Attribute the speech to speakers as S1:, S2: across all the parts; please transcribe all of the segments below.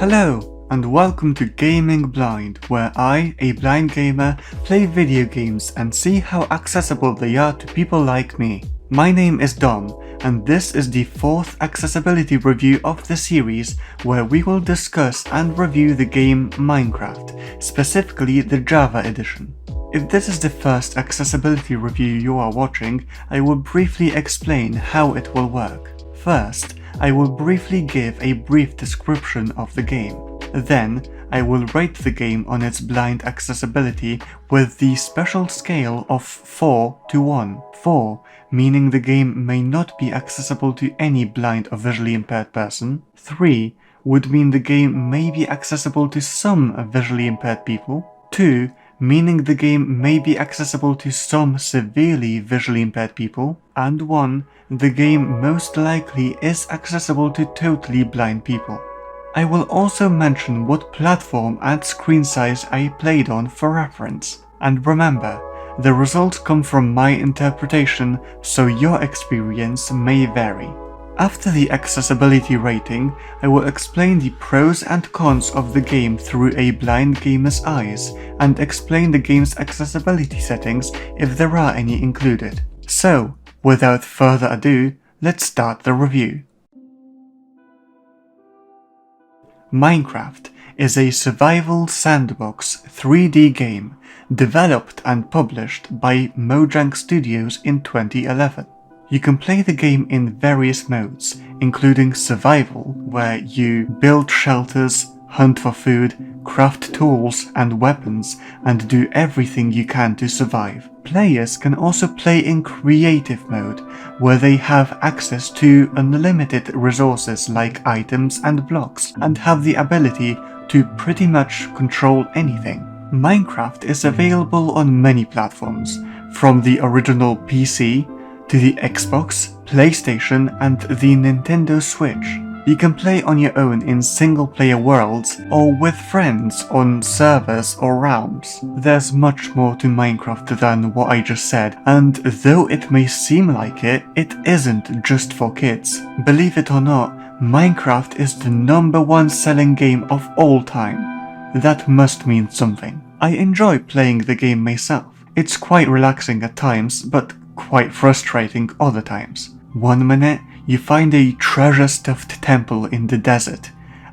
S1: Hello, and welcome to Gaming Blind, where I, a blind gamer, play video games and see how accessible they are to people like me. My name is Dom, and this is the fourth accessibility review of the series where we will discuss and review the game Minecraft, specifically the Java edition. If this is the first accessibility review you are watching, I will briefly explain how it will work. First, I will briefly give a brief description of the game. Then, I will rate the game on its blind accessibility with the special scale of 4 to 1. 4 meaning the game may not be accessible to any blind or visually impaired person. 3 would mean the game may be accessible to some visually impaired people. 2 meaning the game may be accessible to some severely visually impaired people. And 1, the game most likely is accessible to totally blind people. I will also mention what platform and screen size I played on for reference. And remember, the results come from my interpretation, so your experience may vary. After the accessibility rating, I will explain the pros and cons of the game through a blind gamer's eyes, and explain the game's accessibility settings if there are any included. So, without further ado, let's start the review. Minecraft is a survival sandbox 3D game developed and published by Mojang Studios in 2011. You can play the game in various modes, including survival, where you build shelters, hunt for food, craft tools and weapons, and do everything you can to survive. Players can also play in creative mode, where they have access to unlimited resources like items and blocks, and have the ability to pretty much control anything. Minecraft is available on many platforms, from the original PC to the Xbox, PlayStation, and the Nintendo Switch. You can play on your own in single-player worlds or with friends on servers or realms. There's much more to Minecraft than what I just said, and though it may seem like it, it isn't just for kids. Believe it or not, Minecraft is the #1 selling game of all time. That must mean something. I enjoy playing the game myself. It's quite relaxing at times, but quite frustrating other times. One minute, you find a treasure-stuffed temple in the desert,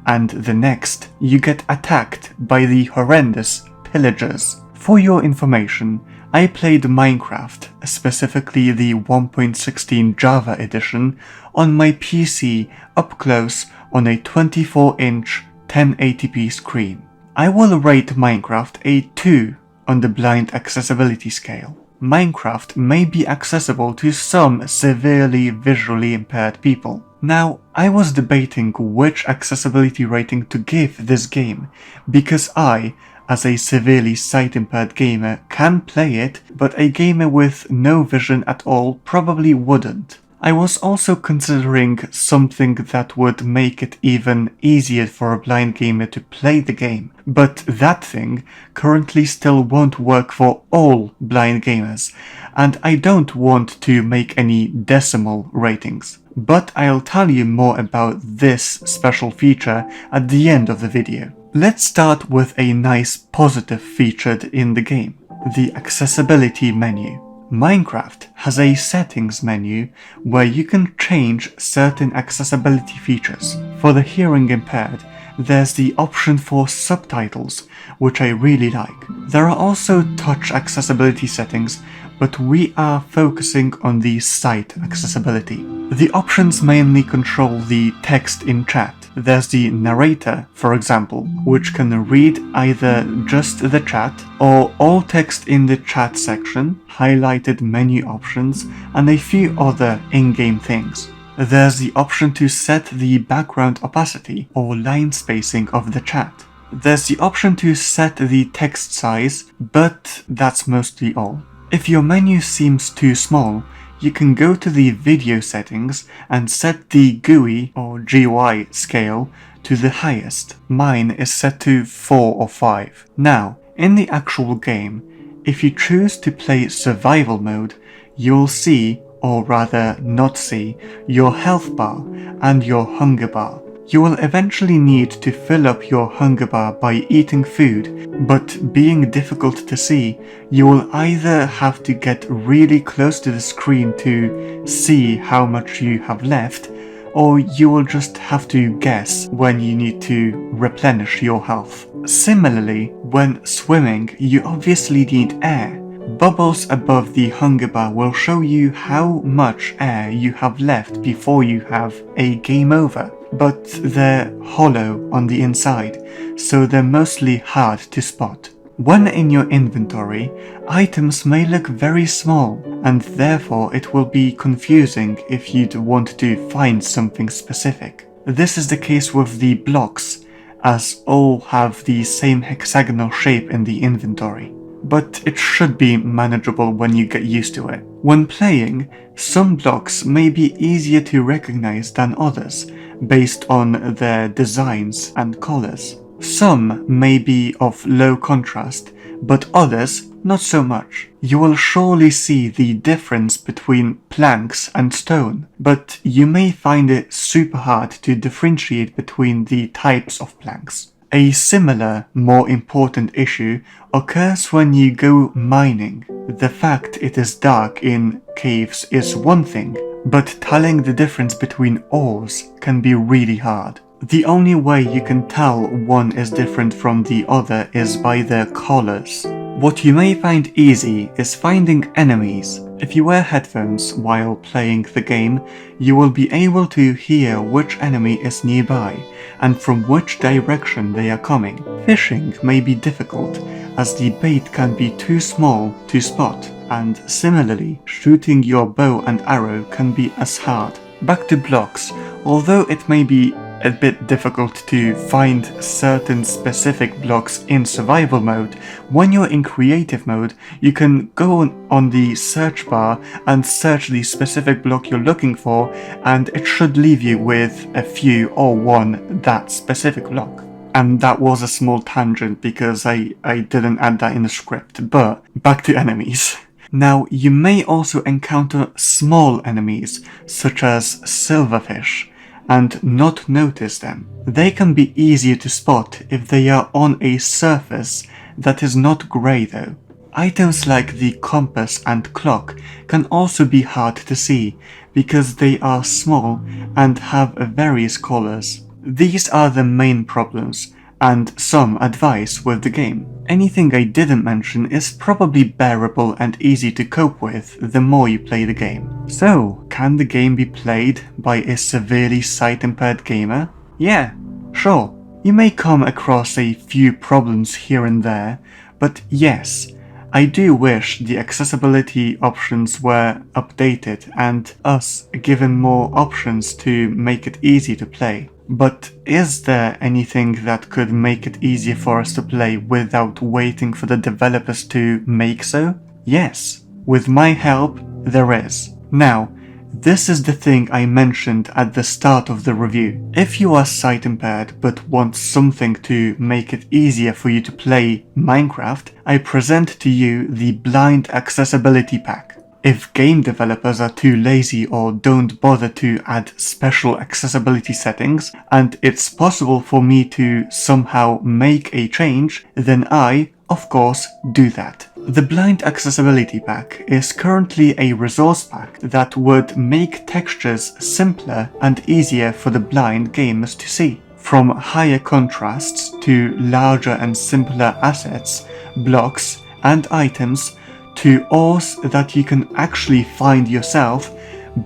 S1: and the next, you get attacked by the horrendous pillagers. For your information, I played Minecraft, specifically the 1.16 Java edition, on my PC up close on a 24-inch 1080p screen. I will rate Minecraft a 2 on the blind accessibility scale. Minecraft may be accessible to some severely visually impaired people. Now, I was debating which accessibility rating to give this game, because I, as a severely sight-impaired gamer, can play it, but a gamer with no vision at all probably wouldn't. I was also considering something that would make it even easier for a blind gamer to play the game, but that thing currently still won't work for all blind gamers, and I don't want to make any decimal ratings. But I'll tell you more about this special feature at the end of the video. Let's start with a nice positive feature in the game, the accessibility menu. Minecraft has a settings menu where you can change certain accessibility features. For the hearing impaired, there's the option for subtitles, which I really like. There are also touch accessibility settings, but we are focusing on the sight accessibility. The options mainly control the text in chat. There's the narrator, for example, which can read either just the chat or all text in the chat section, highlighted menu options, and a few other in-game things. There's the option to set the background opacity or line spacing of the chat. There's the option to set the text size, but that's mostly all. If your menu seems too small, you can go to the video settings and set the GUI or GUI scale to the highest. Mine is set to 4 or 5. Now, in the actual game, if you choose to play survival mode, you'll see, or rather not see, your health bar and your hunger bar. You will eventually need to fill up your hunger bar by eating food, but being difficult to see, you will either have to get really close to the screen to see how much you have left, or you will just have to guess when you need to replenish your health. Similarly, when swimming, you obviously need air. Bubbles above the hunger bar will show you how much air you have left before you have a game over, but they're hollow on the inside, so they're mostly hard to spot. When in your inventory, items may look very small, and therefore it will be confusing if you'd want to find something specific. This is the case with the blocks, as all have the same hexagonal shape in the inventory. But it should be manageable when you get used to it. When playing, some blocks may be easier to recognize than others, based on their designs and colors. Some may be of low contrast, but others not so much. You will surely see the difference between planks and stone, but you may find it super hard to differentiate between the types of planks. A similar, more important issue occurs when you go mining. The fact it is dark in caves is one thing, but telling the difference between ores can be really hard. The only way you can tell one is different from the other is by their colors. What you may find easy is finding enemies. If you wear headphones while playing the game, you will be able to hear which enemy is nearby and from which direction they are coming. Fishing may be difficult, as the bait can be too small to spot, and similarly, shooting your bow and arrow can be as hard. Back to blocks, although it may be a bit difficult to find certain specific blocks in survival mode, when you're in creative mode, you can go on the search bar and search the specific block you're looking for, and it should leave you with a few or one that specific block. And that was a small tangent because I didn't add that in the script, but back to enemies. Now, you may also encounter small enemies, such as silverfish, and not notice them. They can be easier to spot if they are on a surface that is not grey though. Items like the compass and clock can also be hard to see because they are small and have various colours. These are the main problems, and some advice with the game. Anything I didn't mention is probably bearable and easy to cope with the more you play the game. So, can the game be played by a severely sight-impaired gamer? Yeah, sure. You may come across a few problems here and there, but yes, I do wish the accessibility options were updated and us given more options to make it easy to play. But is there anything that could make it easier for us to play without waiting for the developers to make so? Yes, with my help, there is. Now, this is the thing I mentioned at the start of the review. If you are sight impaired but want something to make it easier for you to play Minecraft, I present to you the Blind Accessibility Pack. If game developers are too lazy or don't bother to add special accessibility settings, and it's possible for me to somehow make a change, then I, of course, do that. The Blind Accessibility Pack is currently a resource pack that would make textures simpler and easier for the blind gamers to see. From higher contrasts to larger and simpler assets, blocks, and items, to ores that you can actually find yourself,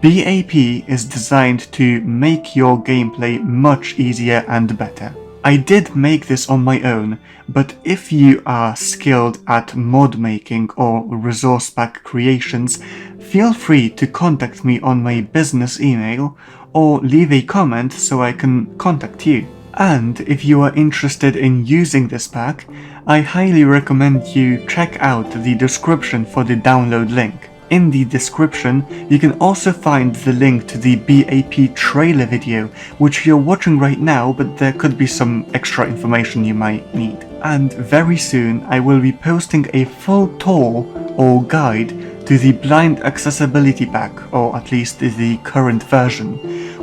S1: B.A.P is designed to make your gameplay much easier and better. I did make this on my own, but if you are skilled at mod making or resource pack creations, feel free to contact me on my business email or leave a comment so I can contact you. And if you are interested in using this pack, I highly recommend you check out the description for the download link. In the description, you can also find the link to the B.A.P trailer video, which you're watching right now, but there could be some extra information you might need. And very soon, I will be posting a full tour or guide to the Blind Accessibility Pack, or at least the current version,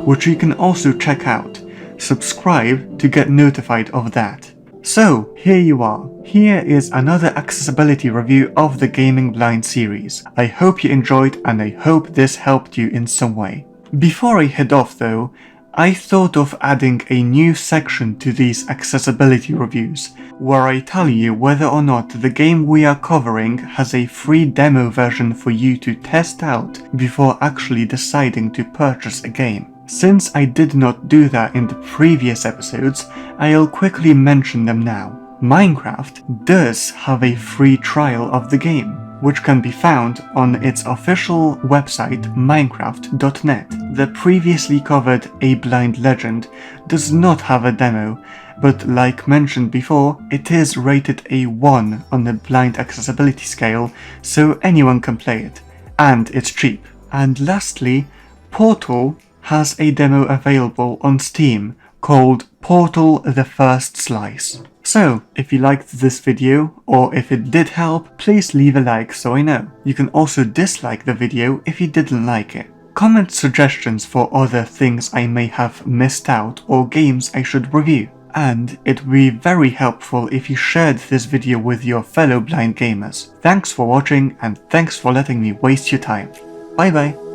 S1: which you can also check out. subscribe to get notified of that. So, here you are. Here is another accessibility review of the Gaming Blind series. I hope you enjoyed and I hope this helped you in some way. Before I head off though, I thought of adding a new section to these accessibility reviews, where I tell you whether or not the game we are covering has a free demo version for you to test out before actually deciding to purchase a game. Since I did not do that in the previous episodes, I'll quickly mention them now. Minecraft does have a free trial of the game, which can be found on its official website minecraft.net. The previously covered A Blind Legend does not have a demo, but like mentioned before, it is rated a 1 on the blind accessibility scale, so anyone can play it, and it's cheap. And lastly, Portal has a demo available on Steam called Portal The First Slice. So, if you liked this video, or if it did help, please leave a like so I know. You can also dislike the video if you didn't like it. Comment suggestions for other things I may have missed out or games I should review. And it would be very helpful if you shared this video with your fellow blind gamers. Thanks for watching and thanks for letting me waste your time. Bye bye.